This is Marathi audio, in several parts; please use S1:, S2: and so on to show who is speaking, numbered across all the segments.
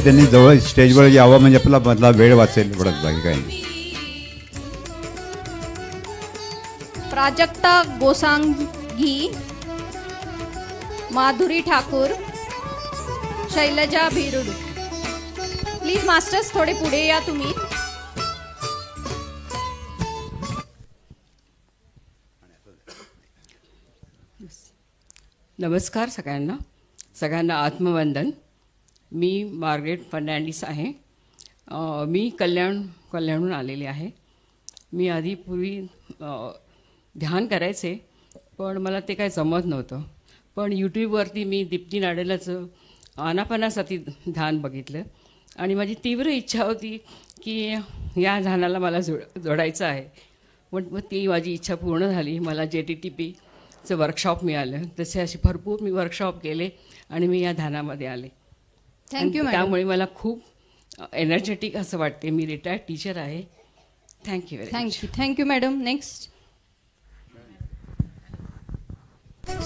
S1: त्यांनी जवळ स्टेजवर यावं म्हणजे आपला मधला वेळ वाचेल एवढंच, बाकी काही नाही.
S2: प्राजक्ता गोसांगी, माधुरी ठाकूर, शैलजा भिरुड. प्लीज मास्टर्स थोडे पुढे या तुम्ही.
S3: नमस्कार सगळ्यांना आत्मवंदन. मी मार्गरेट फर्नांडिस आहे. मी कल्याणहून आलेली आहे. मी आधी पूर्वी ध्यान करायचे, पण मला ते काय जमत नव्हतं. पण यूट्यूबवरती मी दीप्ती नाडेलाचं आनापानासाठी ध्यान बघितलं आणि माझी तीव्र इच्छा होती की या ध्यानाला मला जोडायचं आहे. मग ती माझी इच्छा पूर्ण झाली. मला JTTPचं वर्कशॉप मिळालं. तसे असे भरपूर मी वर्कशॉप केले आणि मी या ध्यानामध्ये आले.
S2: थँक्यू.
S3: त्यामुळे मला खूप एनर्जेटिक असं वाटते. मी रिटायर्ड टीचर आहे. Thank you very much.
S2: Thank you madam. Next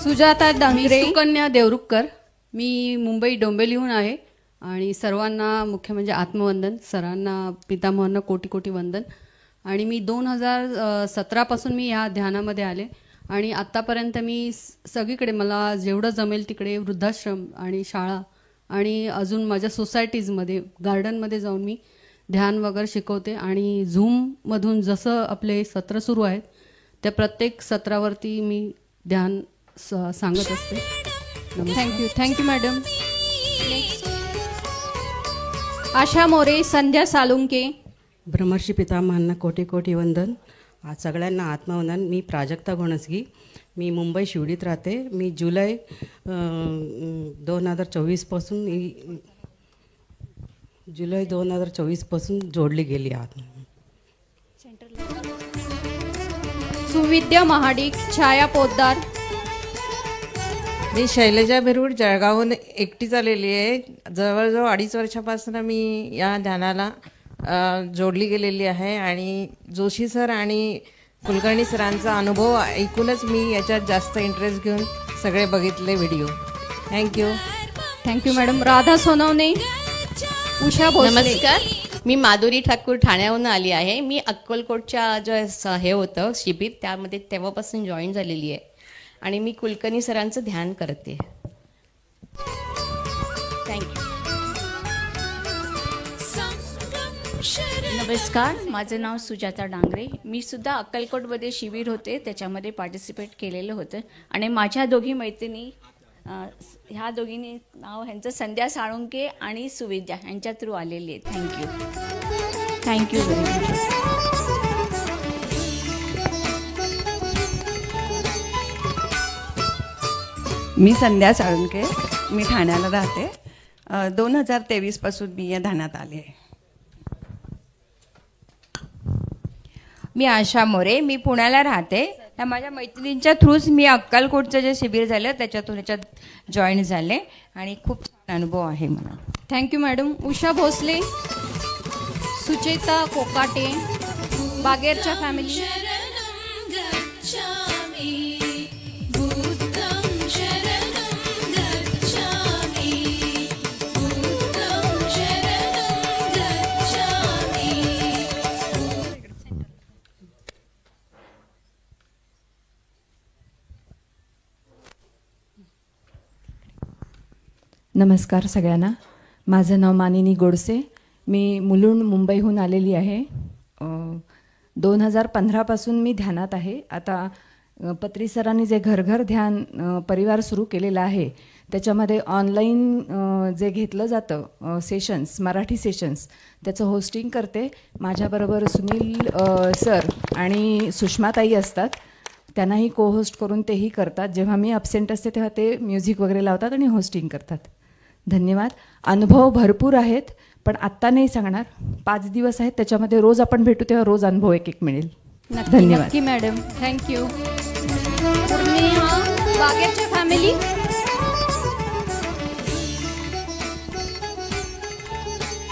S2: Sujata Dangre.
S4: Sukanya Devrukhkar. मी मुंबई डोंबिवलीहून आहे आणि सर्वांना मुख्य म्हणजे आत्मवंदन. सरांना पितामहांना कोटी कोटी वंदन. आणि मी 2017 पासून मी ह्या ध्यानामध्ये आले आणि आत्तापर्यंत मी सगळीकडे मला जेवढं जमेल तिकडे वृद्धाश्रम आणि शाळा आणि अजून माझ्या सोसायटीजमध्ये गार्डनमध्ये जाऊन मी ध्यान वगैरे शिकवते. आणि झूममधून जसं आपले सत्र सुरू आहेत त्या प्रत्येक सत्रावरती मी ध्यान सांगत असते.
S2: Thank you madam. आशा मोरे, संध्या सालुंके.
S5: ब्रह्मर्षी पितामहांना कोटी कोटी वंदन. सगळ्यांना आत्मवंदन. मी प्राजक्ता घोणसगी. मी मुंबई शिवडीत राहते. मी जुलै 2024 पासून जोडली गेली आहात.
S2: सुविद्या महाडिक, छाया पोद्दार.
S6: मी शैलजा भिरुड, जळगावहून एकटीच आलेली आहे. जवळजवळ 2.5 वर्षापासून मी या ध्यानाला जोडली गेलेली आहे आणि जोशी सर आणि कुलकर्णी सरांचा अनुभव ऐकूनच मी याच्यात जास्त इंटरेस्ट घेऊन सगळे बघितले video.
S2: Thank you madam. Radha Sonawane, Usha Bhosale.
S7: नमस्कार. मी माधुरी ठाकूर ठाण्याहून आली आहे. मी अक्कलकोटच्या जो हे होतं शिबिर त्यामध्ये तेव्हापासून जॉईन झालेली आहे आणि मी कुलकर्णी सरांचं ध्यान करते. थँक्यू.
S8: नमस्कार. माझं नाव सुजाता डांगरे. मी सुद्धा अक्कलकोटमध्ये शिबिर होते त्याच्यामध्ये पार्टिसिपेट केलेलं होतं आणि माझ्या दोघी मैत्रिणी ह्या दोघींनी नाव ह्यांचं संध्या साळुंके आणि सुविद्या यांच्या थ्रू आलेली आहे. Thank you very much.
S9: मी संध्या साळुंके. मी ठाण्याला राहते. 2023 पासून मी या ध्यानात आले आहे.
S10: मी आशा मोरे. मी पुण्याला राहते. त्या माझ्या मैत्रिणींच्या थ्रूच मी अक्कलकोटचं जे शिबिर झालं त्याच्यातून याच्यात जॉईन झाले आणि खूप छान अनुभव आहे मला.
S2: Thank you madam. उषा भोसले, सुचेता कोकाटे, बागेरच्या फॅमिली.
S11: नमस्कार सगळ्यांना. माझं नाव मानिनी गोडसे. मी मुलुंड मुंबईहून आलेली आहे. 2015 पासून मी ध्यानात आहे. आता पत्री सरांनी जे घर घर ध्यान परिवार सुरू केलेलं आहे त्याच्यामध्ये ऑनलाईन जे घेतलं जातं सेशन्स, मराठी सेशन्स, त्याचं होस्टिंग करते. माझ्याबरोबर सुनील सर आणि सुषमाताई असतात. त्यांनाही को होस्ट करून तेही करतात. जेव्हा मी ॲब्सेंट असते तेव्हा ते म्युझिक वगैरे लावतात आणि होस्टिंग करतात. धन्यवाद. अनुभव भरपूर आहेत पण आत्ता नाही सांगणार. 5 दिवस आहेत त्याच्यामध्ये रोज आपण भेटू तेव्हा रोज अनुभव एक मिळेल. धन्यवाद.
S2: नक्की मॅडम. थँक्यू. बागेरच्या फॅमिली.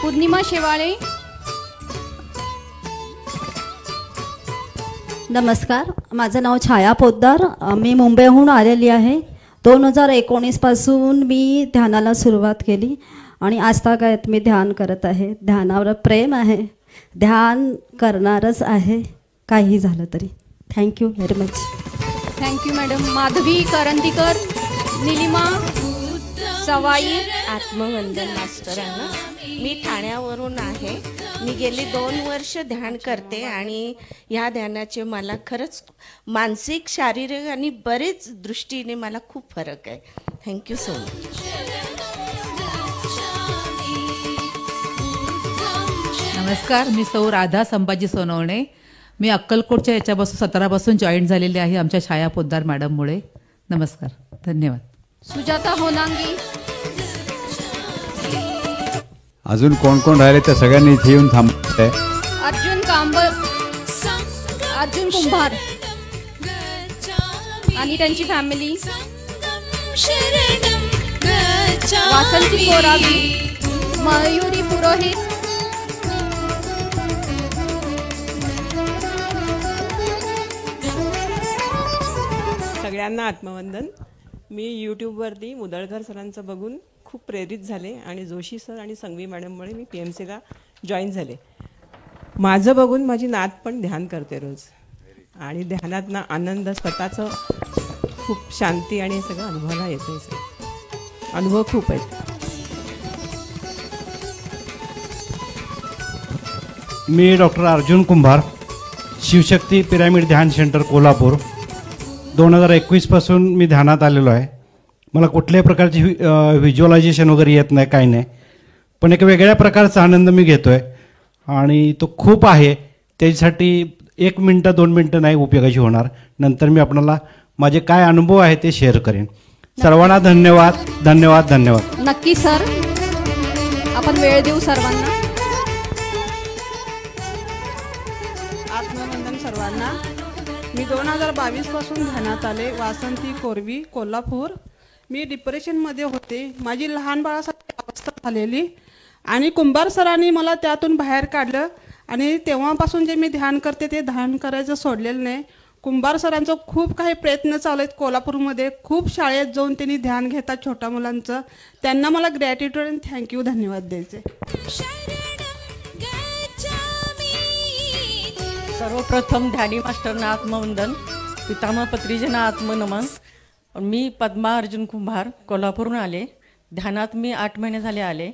S2: पूर्णिमा शेवाळे.
S12: नमस्कार. माझं नाव छाया पोद्दार. मी मुंबईहून आलेली आहे. 2019 पासून मी ध्यानाला सुरुवात केली आणि आजतागायत मी ध्यान करत आहे. ध्यानावर प्रेम आहे, ध्यान करणारच आहे काही झालं तरी. Thank you very much.
S2: Thank you madam. Madhavi Karandikar, Nilima Sawai.
S13: Atmavandan master आहे ना. मी ठाण्यावरून आहे. मी गेली 2 वर्ष ध्यान करते आणि ह्या ध्यानाचे मला खरंच मानसिक, शारीरिक आणि बरेच दृष्टीने मला खूप फरक आहे. Thank you so much.
S14: नमस्कार, मी सौ राधा संभाजी सोनवणे. मी अक्कलकोटच्या याच्यापासून 17पासून जॉईन झालेली आहे आमच्या छाया पोद्दार मॅडममुळे. नमस्कार, धन्यवाद.
S2: सुजाता होनांगी.
S1: अजून कोण कोण राहिले त्या सगळ्यांनी इथे येऊन थांबते.
S2: अर्जुन कांबर, अर्जुन कुंभार आणि त्यांची फॅमिली. वासंती कोरावी, मयुरी पुरोहित.
S15: सगळ्यांना आत्मवंदन. मी यूट्यूबवरती मुदळकर सरांचं बघून खूप प्रेरित झाले आणि जोशी सर आणि संघवी मॅडममुळे मी PMCला जॉईन झाले. माझं बघून माझी नात पण ध्यान करते रोज आणि ध्यानातनं आनंद, स्वतःचं खूप शांती आणि हे सगळं अनुभवाला येतं. सर अनुभव खूप आहेत.
S16: मी डॉक्टर अर्जुन कुंभार, शिवशक्ती पिरामिड ध्यान सेंटर कोल्हापूर. 2021पासून मी ध्यानात आलेलो आहे. मला कुठल्याही प्रकारची व्हिज्युअलायझेशन वगैरे येत नाही, काही नाही, पण एक वेगळ्या प्रकारचा आनंद मी घेतो आहे आणि तो खूप आहे. त्याच्यासाठी 1 मिनटं 2 मिनटं नाही उपयोगाची होणार. नंतर मी आपल्याला माझे काय अनुभव आहे ते शेअर करेन. सर्वांना धन्यवाद, धन्यवाद, धन्यवाद.
S2: नक्की सर, आपण वेळ देऊ सर्वांना.
S17: आत्मवंदन सर्वांना. मी 2022 पासून ध्यानात आले. वासंती कोरवी, कोल्हापूर. मी डिप्रेशनमध्ये होते. माझी लहान बाळासारखी अवस्था झालेली आणि कुंभार सरांनी मला त्यातून बाहेर काढलं आणि तेव्हापासून जे मी ध्यान करते ते ध्यान करायचं सोडलेलं नाही. कुंभार सरांचं खूप काही प्रयत्न चालू आहेत कोल्हापूरमध्ये. खूप शाळेत जाऊन त्यांनी ध्यान घेतात छोट्या मुलांचं. त्यांना मला ग्रॅटिट्यूड आणि थँक्यू, धन्यवाद द्यायचे.
S18: सर्वप्रथम ध्यानी मास्टरना आत्मवंदन, पितामह पत्रीजींना आत्मनमन. मी पद्मा अर्जुन कुंभार, कोल्हापूरहून आले. ध्यानात मी 8 महिने झाले आले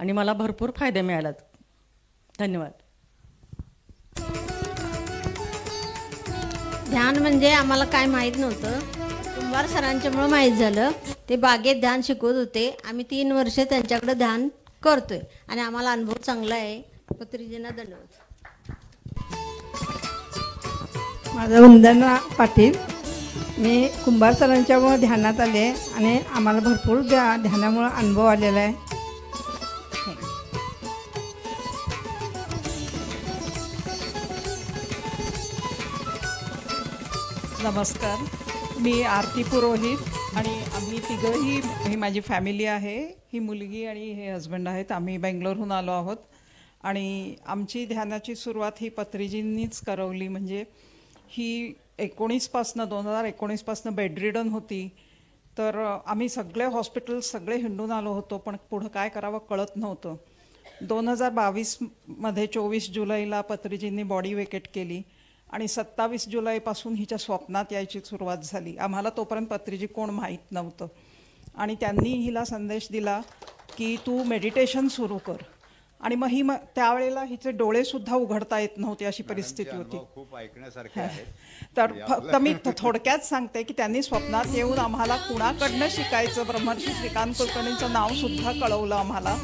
S18: आणि मला भरपूर फायदे मिळाला. धन्यवाद.
S19: ध्यान म्हणजे आम्हाला काय माहीत नव्हतं. कुंभार सरांच्यामुळं माहीत झालं. ते बागेत ध्यान शिकवत होते. आम्ही 3 वर्ष त्यांच्याकडे ध्यान करतोय आणि आम्हाला अनुभव चांगला आहे. पत्रीजींना धन्यवाद.
S20: माझं वंदना पाटील. मी कुंभार सरांच्यामुळे ध्यानात आले आणि आम्हाला भरपूर ध्यानामुळे अनुभव आलेला आहे.
S21: नमस्कार, मी आरती पुरोहित आणि आम्ही तिघंही, ही माझी फॅमिली आहे. ही मुलगी आणि हे हजबंड आहेत. आम्ही बेंगलोरहून आलो आहोत आणि आमची ध्यानाची सुरुवात ही पत्रीजींनीच करवली. म्हणजे ही 2019पासून बेडरिडन होती. तर आम्ही सगळे हॉस्पिटल सगळे हिंडून आलो होतो, पण पुढं काय करावं कळत नव्हतं. 2022मध्ये 24 जुलैला पत्रीजींनी बॉडी वेकेट केली आणि 27 जुलैपासून हिच्या स्वप्नात यायची सुरुवात झाली. आम्हाला तोपर्यंत पत्रीजी कोण माहीत नव्हतं आणि त्यांनी हिला संदेश दिला की तू मेडिटेशन सुरू कर. आणि मग ही त्यावेळेला हिचे डोळेसुद्धा उघडता येत नव्हते, अशी परिस्थिती होती.
S1: खूप ऐकण्यासारखे आहे.
S21: तर फक्त मी थोडक्यात सांगते की त्यांनी स्वप्नात येऊन आम्हाला कुणाकडनं शिकायचं, ब्रह्मर्षी श्रीकांत कुलकर्णींचं नावसुद्धा कळवलं आम्हाला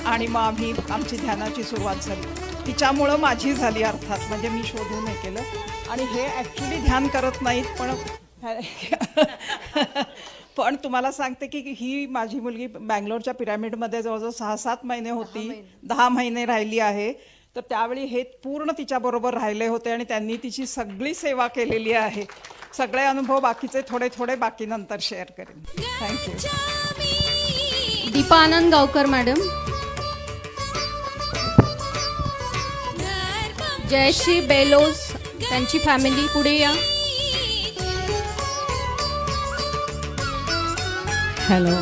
S21: आणि मग आम्ही आमची ध्यानाची सुरुवात झाली. तिच्यामुळं माझी झाली अर्थात, म्हणजे मी शोधून हे केलं. आणि हे ॲक्च्युली ध्यान करत नाहीत, पण तुम्हाला सांगते की ही माझी मुलगी बँगलोरच्या पिरॅमिडमध्ये जवळजवळ 6-7 महिने होती. 10 महिने राहिली आहे. तर त्यावेळी हे पूर्ण तिच्याबरोबर राहिले होते आणि त्यांनी तिची सगळी सेवा केलेली आहे. सगळे अनुभव बाकीचे थोडे थोडे बाकी नंतर शेअर करेन. थँक्यू.
S2: दीपा आनंद गावकर मॅडम. जयश्री बेलोज, त्यांची फॅमिली. पुढे या.
S22: हॅलो,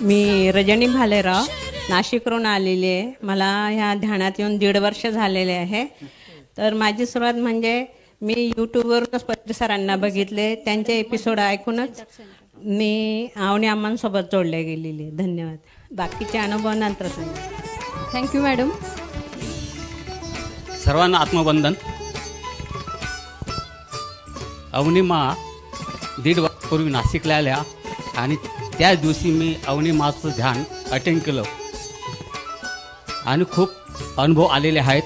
S22: मी रजनी भालेराव.
S3: नाशिकवरून आलेली आहे. मला ह्या ध्यानात येऊन 1.5 वर्ष झालेले आहे. तर माझी सुरुवात म्हणजे मी यूट्यूबवरूनच पत्री सरांना बघितले, त्यांचे एपिसोड ऐकूनच मी आवनी अम्मांसोबत जोडले गेलेली आहे. धन्यवाद. बाकीचे अनुभव नंतर सांगा.
S2: Thank you madam.
S22: सर्वांना आत्मवंदन. अवनी मा 1.5 वर्षापूर्वी नाशिकला आल्या आणि त्याच दिवशी मी अवनी माचं ध्यान अटेंड केलं आणि खूप अनुभव आलेले आहेत.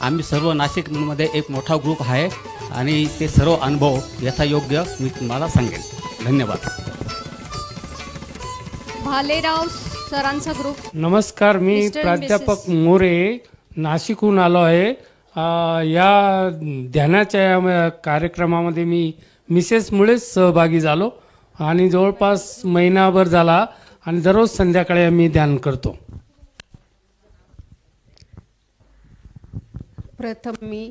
S22: आम्ही सर्व नाशिकमध्ये एक मोठा ग्रुप आहे आणि ते सर्व अनुभव यथायोग्य मी तुम्हाला सांगेन. धन्यवाद.
S2: भालेराव सरांचा ग्रुप.
S23: नमस्कार, मी
S2: मिस्टर
S23: प्राध्यापक मोरे नाशिकहून आलो आहे. या ध्यानाच्या कार्यक्रमामध्ये मी मिसेसमुळेच सहभागी झालो आणि जवळपास महिनाभर झाला आणि दररोज संध्याकाळी आम्ही ध्यान करतो.
S24: प्रथम मी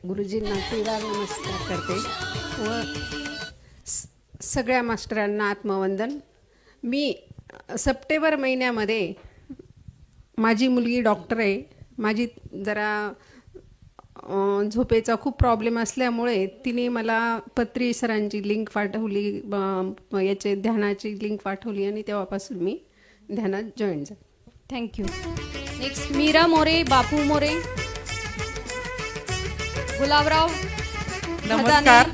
S24: गुरुजींना तीव्र नमस्कार करते व सगळ्या मास्टरांना आत्मवंदन. मी सप्टेंबर महिन्यामध्ये, माझी मुलगी डॉक्टर आहे, माझी जरा झोपेचा खूप प्रॉब्लेम असल्यामुळे तिने मला पत्री सरांची लिंक पाठवली, याचे ध्यानाची लिंक पाठवली आणि तेव्हापासून मी ध्यानात जॉईन झाले.
S2: थँक्यू. नेक्स्ट मीरा मोरे, बापू मोरे, गुलाबराव.
S25: नमस्कार,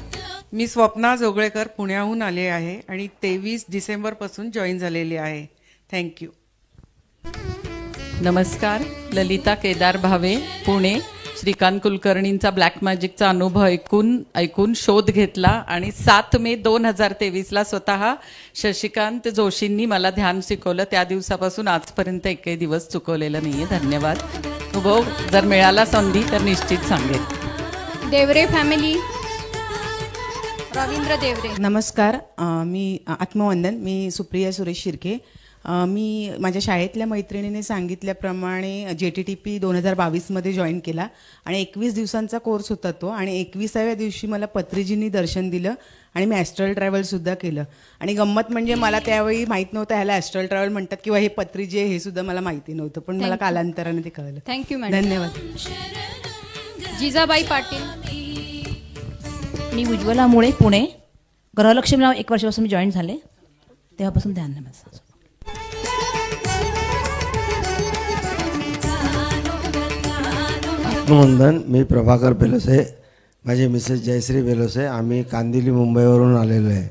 S25: मी स्वप्ना जोगळेकर पुण्याहून आले आहे आणि 23 डिसेंबरपासून जॉईन झालेली आहे. थँक्यू.
S26: नमस्कार, ललिता केदार भावे, पुणे. श्रीकांत कुलकर्णींचा ब्लॅक मॅजिकचा अनुभव ऐकून शोध घेतला आणि 7 मे 2023ला स्वतः शशिकांत जोशींनी मला ध्यान शिकवलं. त्या दिवसापासून आजपर्यंत एकही दिवस चुकवलेला नाहीये. धन्यवाद. अनुभव जर मिळाला संधी तर निश्चित सांगेन.
S2: देवरे फॅमिली. रवींद्र देवरे.
S27: नमस्कार, मी आत्मवंदन. मी सुप्रिया सुरेश शिर्के. मी माझ्या शाळेतल्या मैत्रिणीने सांगितल्याप्रमाणे JTTP 2022मध्ये जॉईन केला आणि 21 दिवसांचा कोर्स होता तो आणि 21व्या दिवशी मला पत्रीजींनी दर्शन दिलं आणि मी ॲस्ट्रल ट्रॅव्हलसुद्धा केलं. आणि गंमत म्हणजे मला त्यावेळी माहीत नव्हतं ह्याला ॲस्ट्रल ट्रॅव्हल म्हणतात किंवा हे पत्रीजी आहे हे सुद्धा मला माहिती नव्हतं, पण मला कालांतराने ते कळलं.
S2: Thank you madam.
S27: धन्यवाद.
S2: जिजाबाई पाटील.
S28: मी उज्ज्वला मुळे, पुणे. गृहलक्ष्मी नाव 1 वर्षापासून मी जॉईन झाले, तेव्हापासून ध्यान नाही माझं.
S29: आत्मवंदन. मी प्रभाकर बेलोसे, माझी मिसेस जयश्री बेलोसे. आम्ही कांदिवली मुंबईवरून आलेलो आहे.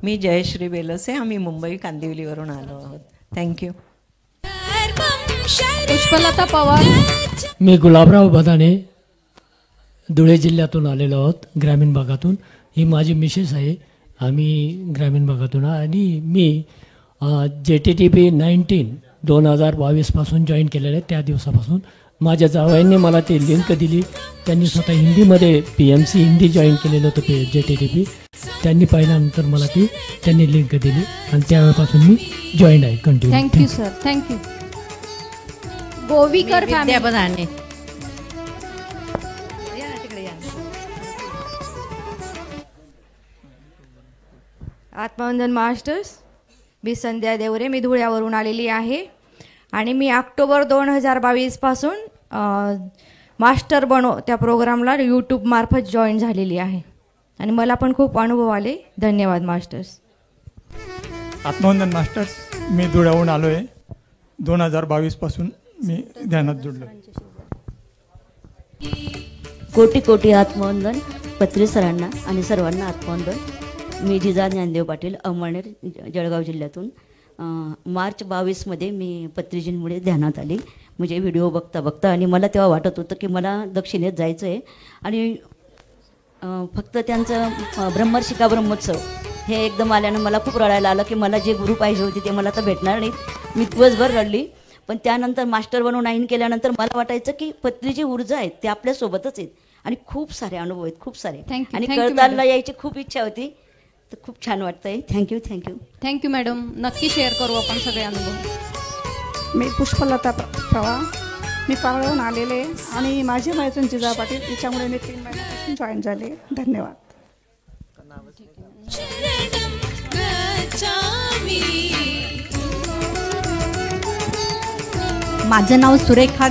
S6: मी जयश्री बेलोसे, आम्ही मुंबई कांदिवलीवरून आलो आहोत. थँक्यू.
S2: पुष्पलता पवार.
S30: मी गुलाबराव बदाने, धुळे जिल्ह्यातून आलेलो आहोत, ग्रामीण भागातून. ही माझी मिसेस आहे, आम्ही ग्रामीण भागातून. आणि मी JTTP 2022 पासून जॉईन केलेलं आहे. त्या दिवसापासून माझ्या जावयांनी मला ते लिंक दिली. त्यांनी स्वतः हिंदीमध्ये PMC हिंदी जॉईन केलेलं होतं JTTP. त्यांनी पाहिल्यानंतर मला ती त्यांनी लिंक दिली आणि त्यावेळेपासून मी जॉईन आहे continue.
S2: Thank you sir. Thank you. Govikar family.
S31: Atmavandan masters. मी संध्या देवरे, मी धुळ्यावरून आलेली आहे आणि मी ऑक्टोबर 2022 पासून मास्टर बनो त्या प्रोग्रामला यूट्यूब मार्फत जॉईन झालेली आहे आणि मला पण खूप अनुभव आले. धन्यवाद मास्टर्स.
S32: आत्मवंदन मास्टर्स. मी धुळ्याहून आलो आहे. 2022 पासून मी ध्यानात जोडलो.
S33: कोटी कोटी आत्मवंदन पत्री सरांना आणि सर्वांना आत्मवंदन. मी जिजा ज्ञानदेव पाटील, अमळनेर, जळगाव जिल्ह्यातून. मार्च 22मध्ये मी पत्रीजींमुळे ध्यानात आली, म्हणजे व्हिडिओ बघता बघता. आणि मला तेव्हा वाटत होतं की मला दक्षिणेत जायचं आहे आणि फक्त त्यांचं ब्रह्मर्षी का ब्रह्मोत्सव हे एकदम आल्यानं मला खूप रडायला आलं की मला जे गुरु पाहिजे होते ते मला तर भेटणार नाहीत. मी दिवसभर रडली. पण त्यानंतर मास्टर बनून 9 केल्यानंतर मला वाटायचं की पत्रीची ऊर्जा आहेत ते आपल्यासोबतच आहेत आणि खूप सारे अनुभव आहेत, खूप सारे. आणि कळताला यायची खूप इच्छा होती, तर खूप छान वाटतंय. थँक्यू.
S2: Thank you madam. नक्की शेअर करू आपण सगळे अनुभव.
S17: मी पुष्पलता प्रवाह, मी पावळहून आलेले आणि माझी मैत्रीण जिजा पाटील, तिच्यामुळे मी 3 महिन्यापासून जॉईन झाले. धन्यवाद.
S34: शरणं गच्छामि
S4: माझं नाव सुरेखा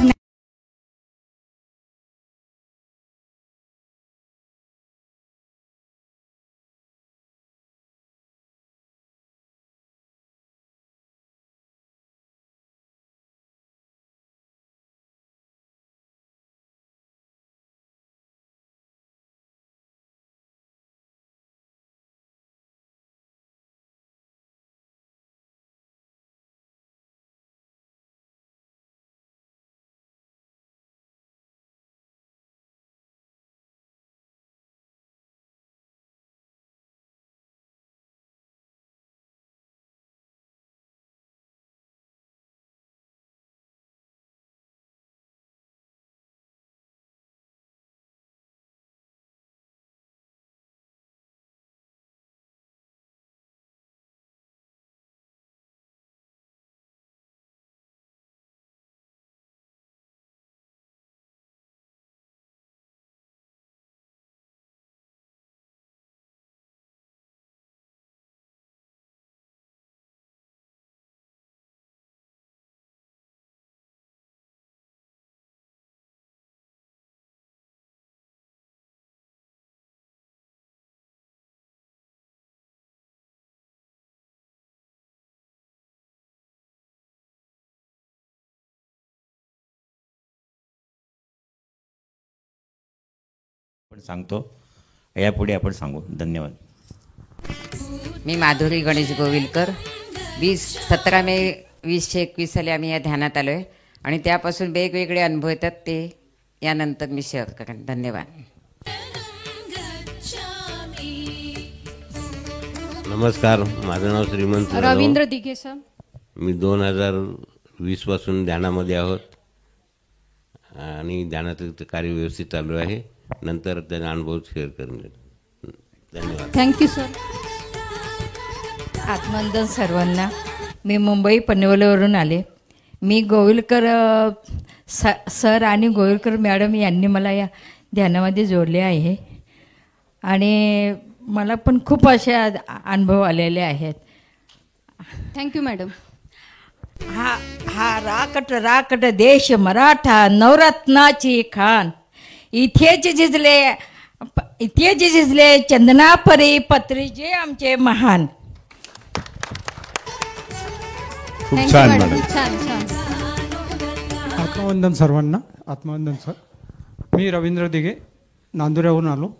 S5: आपण सांगतो, यापुढे आपण सांगू. धन्यवाद.
S7: मी माधुरी गणेश गोविलकर. 17 मे 2021 साली आम्ही या ध्यानात आलो आहे आणि त्यापासून वेगवेगळे अनुभव येतात, ते यानंतर मी शेअर करेन. धन्यवाद.
S8: नमस्कार, माझं नाव श्रीमंत
S2: रवींद्र दिघे सर.
S8: मी 2020 पासून ध्यानामध्ये आहोत आणि ध्यानाचं कार्य व्यवस्थित चालू आहे. नंतर त्याचा अनुभव शेअर करून देतो. धन्यवाद.
S2: Thank you sir.
S9: आत्मवंदन सर्वांना. मी मुंबई पनवेलवरून आले. मी गोविलकर सर आणि गोविलकर मॅडम यांनी मला या ध्यानामध्ये जोडले आहे आणि मला पण खूप असे अनुभव आलेले आहेत.
S2: Thank you madam.
S9: हा राकट देश मराठा नवरत्नाची खान, इथेच झिजले चंदनापरी पत्रीजे आमचे महान.
S1: खूप छान मॅडम.
S32: आत्मवंदन सर्वांना. आत्मवंदन सर. मी रवींद्र दिघे, नांदुऱ्यावरून आलो.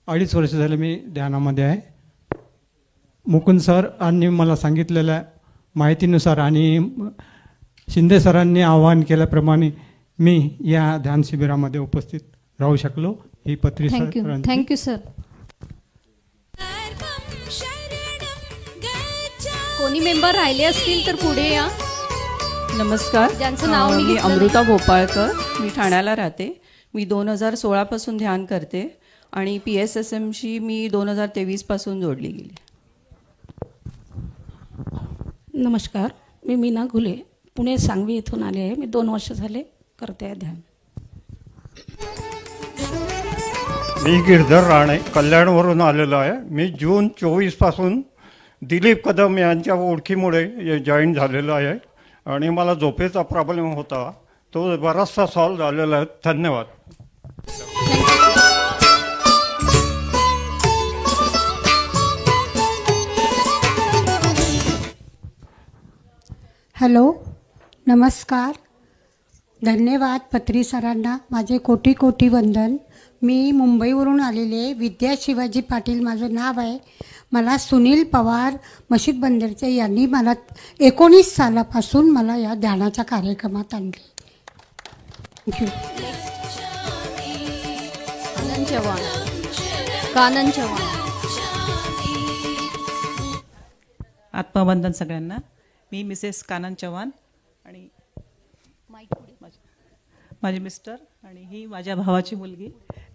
S32: 2.5 वर्ष झाले मी ध्यानामध्ये आहे. मुकुंद सर यांनी मला सांगितलेल्या माहितीनुसार आणि शिंदे सरांनी आवाहन केल्याप्रमाणे मी या ध्यान शिबिरामध्ये उपस्थित राहू शकलो. ही पत्री
S2: थँक्यू सर. कोणी मेंबर राहिले असतील तर पुढे या.
S10: नमस्कार,
S2: ज्यांचं नाव
S10: मी अमृता भोपाळकर. मी ठाण्याला राहते. मी 2016 पासून ध्यान करते आणि PSSMशी मी 2023 पासून जोडली गेली.
S11: नमस्कार, मी मीना घुले, पुणे सांगवी येथून आले आहे. मी 2 वर्ष झाले करते आहे ध्यान.
S32: मी गिरधर राणे, कल्याणवरून आलेलो आहे. मी जून 24 पासून दिलीप कदम यांच्या ओळखीमुळे जॉईन झालेलो आहे आणि मला झोपेचा प्रॉब्लेम होता, तो बराचसा सॉल्व्ह झालेला आहे. धन्यवाद.
S12: हॅलो, नमस्कार. धन्यवाद पत्री सरांना. माझे कोटी कोटी वंदन. मी मुंबईवरून आलेले विद्या शिवाजी पाटील माझं नाव आहे. मला सुनील पवार मशीद बंदरचे यांनी मला 19 सालापासून मला या ध्यानाच्या कार्यक्रमात आणले. थँक्यू.
S2: कानन चव्हाण.
S13: आत्मवंदन सगळ्यांना. मी मिसेस कानन चव्हाण आणि माझे मिस्टर आणि ही माझ्या भावाची मुलगी.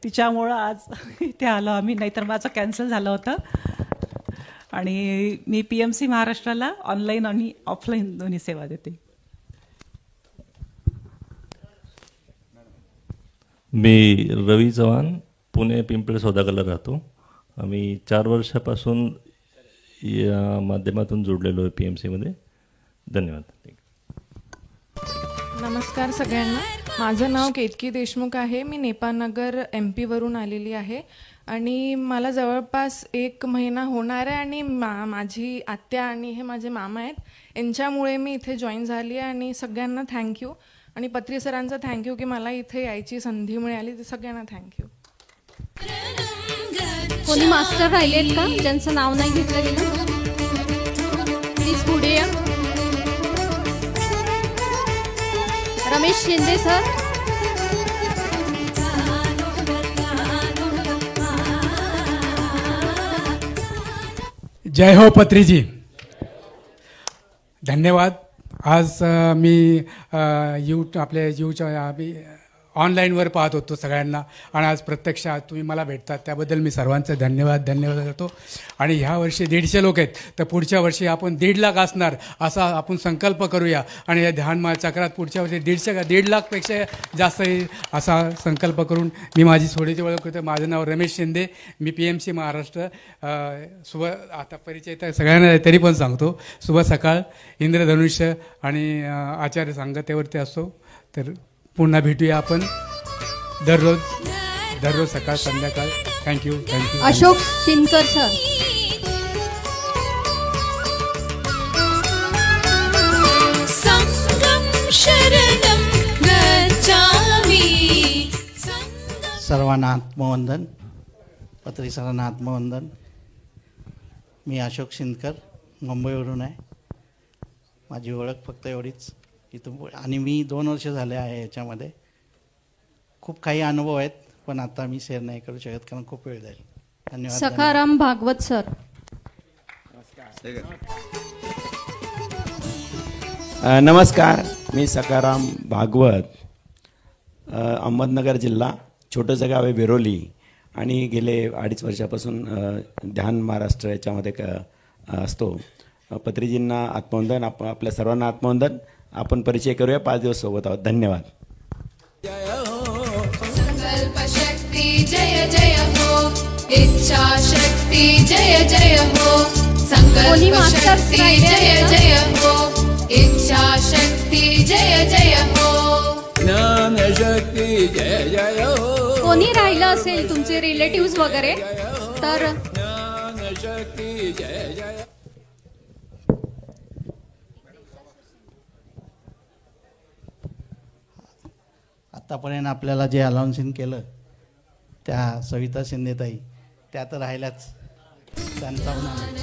S13: तिच्यामुळं आज इथे आलो आम्ही, नाहीतर माझं कॅन्सल झालं होतं. आणि मी PMC महाराष्ट्राला ऑनलाईन आणि ऑफलाईन दोन्ही सेवा देते.
S14: मी रवी चव्हाण, पुणे पिंपळे सौदागरला राहतो. आम्ही 4 वर्षापासून या माध्यमातून जोडलेलो आहे PMCमध्ये. धन्यवाद.
S3: नमस्कार सगळ्यांना. माझं नाव केतकी देशमुख आहे. मी नेपाळनगर MP वरून आलेली आहे आणि मला जवळपास 1 महिना होणार आहे आणि माझी आत्या आणि हे माझे मामा आहेत, यांच्यामुळे मी इथे जॉईन झाली आहे. आणि सगळ्यांना थँक्यू आणि पत्री सरांचं थँक्यू की मला इथे यायची संधी मिळाली. ते सगळ्यांना थँक्यू.
S2: कोणी मास्टर राहिलेत का ज्यांचं नाव नाही घेतलं गेलं? प्लीज पुढे या. रमेश शिंदे सर.
S4: जय हो पत्रीजी. धन्यवाद. आज मी आपल्या जीवच्या ऑनलाईनवर पाहत होतो सगळ्यांना आणि आज प्रत्यक्षात तुम्ही मला भेटतात त्याबद्दल मी सर्वांचं धन्यवाद करतो. आणि ह्या वर्षी 150 लोक आहेत तर पुढच्या वर्षी आपण 1.5 लाख असणार असा आपण संकल्प करूया आणि या ध्यान चक्रात पुढच्या वर्षी 1.5 लाखपेक्षा जास्त येईल असा संकल्प करून मी माझी थोडीशी ओळख करतो. माझं नाव रमेश शिंदे. मी PMC महाराष्ट्र. आता परिचय तर सगळ्यांना तरी पण सांगतो. शुभ सकाळ. इंद्रधनुष्य आणि आचार्य सांगतेवरती असतो. तर पुन्हा भेटूया आपण दररोज सकाळ संध्याकाळ. थँक्यू.
S2: अशोक शिनकर सर.
S15: सर्वांना आत्मवंदन. पत्री सरांना आत्मवंदन. मी अशोक शिनकर मुंबईवरून आहे. माझी ओळख फक्त एवढीच आणि मी 2 वर्ष झाले आहे याच्यामध्ये. खूप काही अनुभव आहेत पण आता मी शेअर नाही करू शकत कारण खूप वेळ जाईल. धन्यवाद.
S2: सखाराम भागवत सर.
S16: नमस्कार. मी सखाराम भागवत. अहमदनगर जिल्हा. छोटंसं गाव आहे बिरोली आणि गेले 2.5 वर्षापासून ध्यान महाराष्ट्र याच्यामध्ये असतो. पत्रीजींना आत्मवंदन. आपल्या सर्वांना आत्मवंदन. आपण परिचय करूया. 5 दिवस सोबत आहोत. धन्यवाद.
S18: संकल्प शक्ती जय जय हो. इच्छा शक्ती जय जय हो. संकल्प शक्ती जय जय हो. इच्छा शक्ती जय जय हो. ज्ञान शक्ती जय जय हो.
S2: कोणी राहिलं असेल तुमचे रिलेटिव्ह वगैरे तर
S18: ज्ञान शक्ती जय जय.
S15: आतापर्यंत आपल्याला जे अनाउन्सिंग केलं त्या सविता शिंदेताई त्या तर राहिल्याच. त्यांचा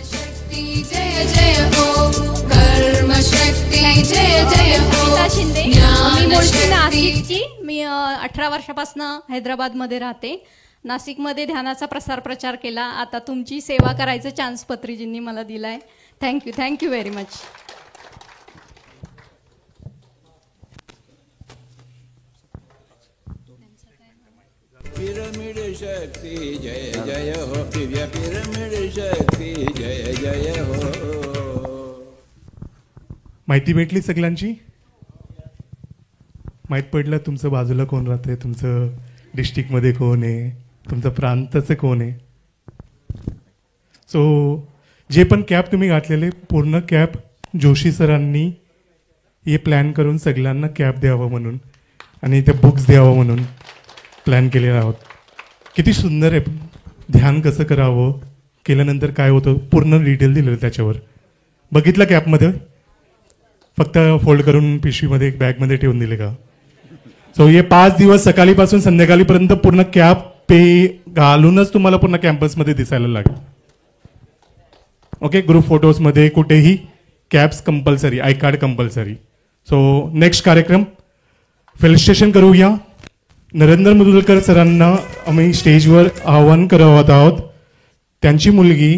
S18: शक्ती जय जय हो. कर्म शक्ती जय जय हो.
S2: शिंदे. मी मूळची नाशिकची. मी 18 वर्षापासून हैदराबादमध्ये राहते. नाशिकमध्ये ध्यानाचा प्रचार केला. आता तुमची सेवा करायचा चान्स पत्रीजींनी मला दिलाय. Thank you very much.
S18: पिरामिड शक्ती जय जय हो. दिव्य पिरामिड शक्ती जय जय हो.
S19: माहिती भेटली सगळ्यांची. माहीत पडलं तुमचं बाजूला कोण राहते, तुमचं डिस्ट्रिक्टमध्ये कोण आहे, तुमचं प्रांताचं कोण आहे. सो जे पण कॅप तुम्ही घातलेले पूर्ण कॅप जोशी सरांनी हे प्लॅन करून सगळ्यांना कॅप द्यावं म्हणून आणि ते बुक्स द्यावं म्हणून प्लॅन केलेला आहोत. किती सुंदर आहे. ध्यान कसं करावं, केल्यानंतर काय होतं, पूर्ण डिटेल दिलेलं त्याच्यावर. बघितलं कॅपमध्ये? फक्त फोल्ड करून पिशवीमध्ये एक बॅगमध्ये ठेवून दिले का? सो हे 5 दिवस सकाळीपासून संध्याकाळीपर्यंत पूर्ण कॅप पे घालूनच तुम्हाला पूर्ण कॅम्पसमध्ये दिसायला लागेल. ओके. ग्रुप फोटोजमध्ये कुठेही caps compulsory, I card compulsory. So next कार्यक्रम फेलिस्ट्रेशन करूया. नरेंद्र मुदुलकर सरांना आम्ही स्टेजवर आवाहन करत आहोत. त्यांची मुलगी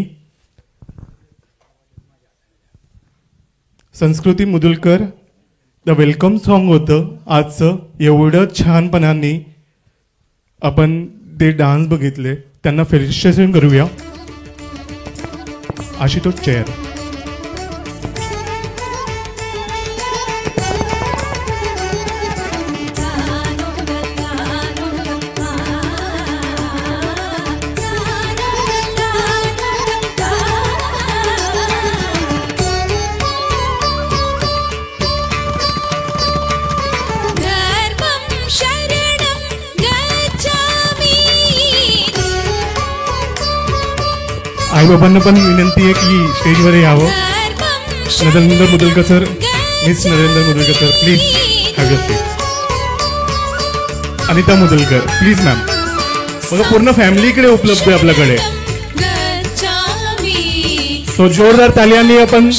S19: संस्कृती मुदुलकर. द वेलकम सॉन्ग होतं आजचं. एवढं छानपणाने आपण ते डान्स बघितले. त्यांना फेलिस्ट्रेशन करूया. आशुतोष चेअर. आईबाबांना पण विनंती आहे की स्टेजवर यावं. Narendra Mudalkar sir, miss Narendra Mudalkar sir, please have your seat. Anita Mudalkar, please ma'am. बघा पूर्ण फॅमिलीकडे उपलब्ध आहे आपल्याकडे. तो जोरदार तालियांनी आपण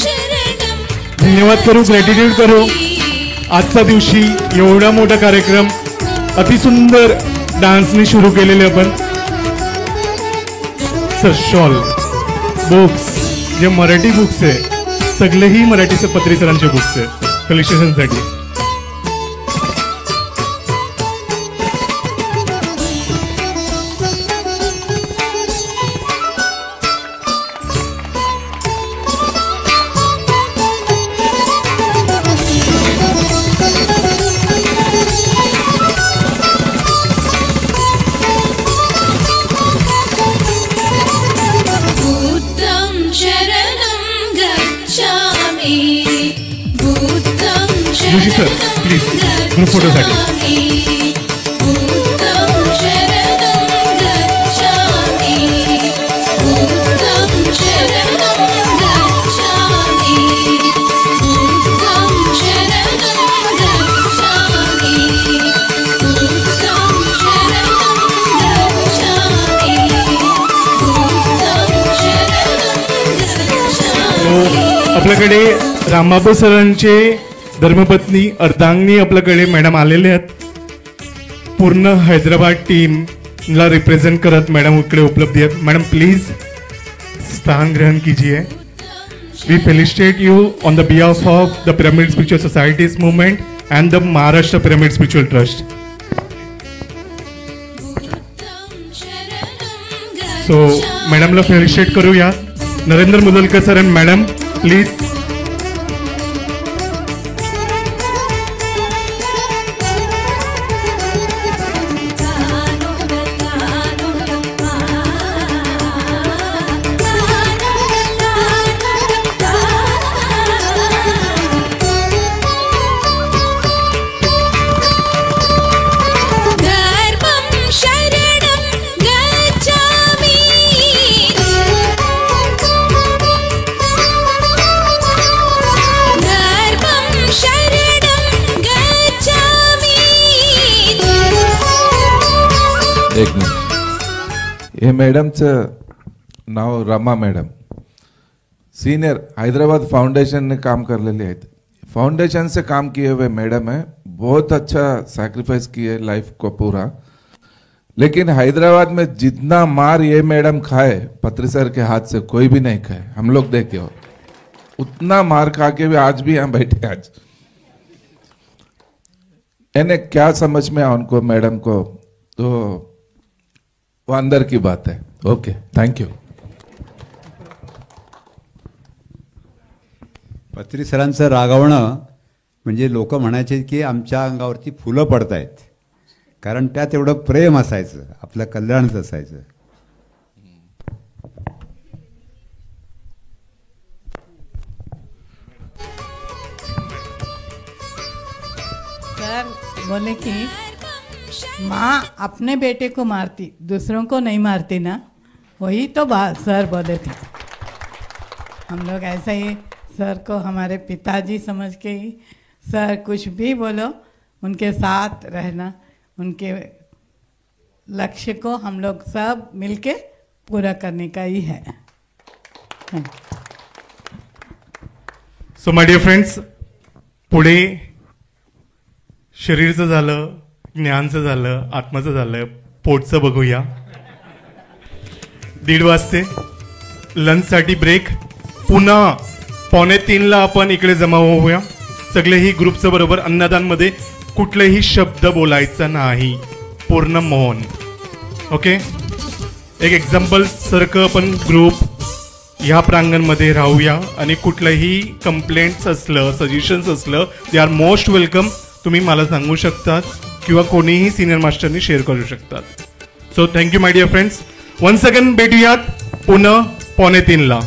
S19: धन्यवाद करू, ग्रॅटिट्यूड करू. आजच्या दिवशी एवढा मोठा कार्यक्रम अतिसुंदर डान्सने सुरू केलेले आपण. सर शॉल, बुक्स, जे मराठी बुक्स आहे सगळेही मराठीचे पत्री सरांचे बुक्स आहे कलेक्शनसाठी. जोशी सर प्लीज ग्रुप फोटोसाठी. आपल्याकडे रामबाबू सरांचे धर्मपत्नी अर्धांगिनी आपल्याकडे मॅडम आलेले आहेत. पूर्ण हैदराबाद टीमला रिप्रेझेंट करत मॅडम इकडे उपलब्ध आहेत. मॅडम प्लीज स्थान ग्रहण कीजिए. We felicitate you on the behalf of the pyramid spiritual societies movement and the Maharashtra pyramid spiritual trust. So मॅडमला फेलिसिटेट करूया. Narendra Mudalkar sir and madam please.
S6: एक मिनिट. हे मॅडमचं नाव Rama madam, senior Hyderabad foundation ने काम करलेले आहेत. फाउंडेशन से काम किए हुए मैडम है, बहुत अच्छा सैक्रिफाइस किए लाइफ को पूरा. लेकिन हैदराबाद में जितना मार ये मैडम खाए पत्री सर के हाथ से कोई भी नहीं खाए. हम लोग देखे हो उतना मार खा के भी आज भी यहाँ बैठे. आज यानी क्या समझ में आया उनको मैडम को, तो वो अंदर की बात है. Okay, thank you.
S1: पत्री सरांचं रागावणं म्हणजे लोक म्हणायचे की आमच्या अंगावरती फुलं पडतायत, कारण त्यात एवढं प्रेम असायचं, आपलं कल्याणच असायचं.
S20: सर बोले कि माँ अपने बेटे को मारती, दूसरों को नहीं मारती ना, वही तो बात सर बोले थे. हम लोग ऐसा ही सर को हमारे पिताजी समझ के ही, सर कुछ भी बोलो उनके साथ रहना, उनके लक्ष्य को हम लोग सब मिलके पूरा करने का ही है.
S19: सो माय डियर फ्रेंड्स, पुढे शरीरचं झालं, ज्ञानचं झालं, आत्माचं झालं, पोटचं बघूया. 1:30 वाजते लंचसाठी ब्रेक. पुन्हा 2:45ला आपण इकडे जमा होऊया. सगळेही ग्रुपचं बरोबर. अन्नदानमध्ये कुठलेही शब्द बोलायचा नाही, पूर्ण मौन. ओके, एक एक्झाम्पल सारखं आपण ग्रुप ह्या प्रांगणमध्ये राहूया. आणि कुठलंही कंप्लेंट्स असलं, सजेशन्स असलं, दे आर मोस्ट वेलकम. तुम्ही मला सांगू शकतात किंवा कोणीही सिनियर मास्टरनी शेअर करू शकतात. So thank you my dear friends. Once again भेटूयात पुन्हा 2:45ला.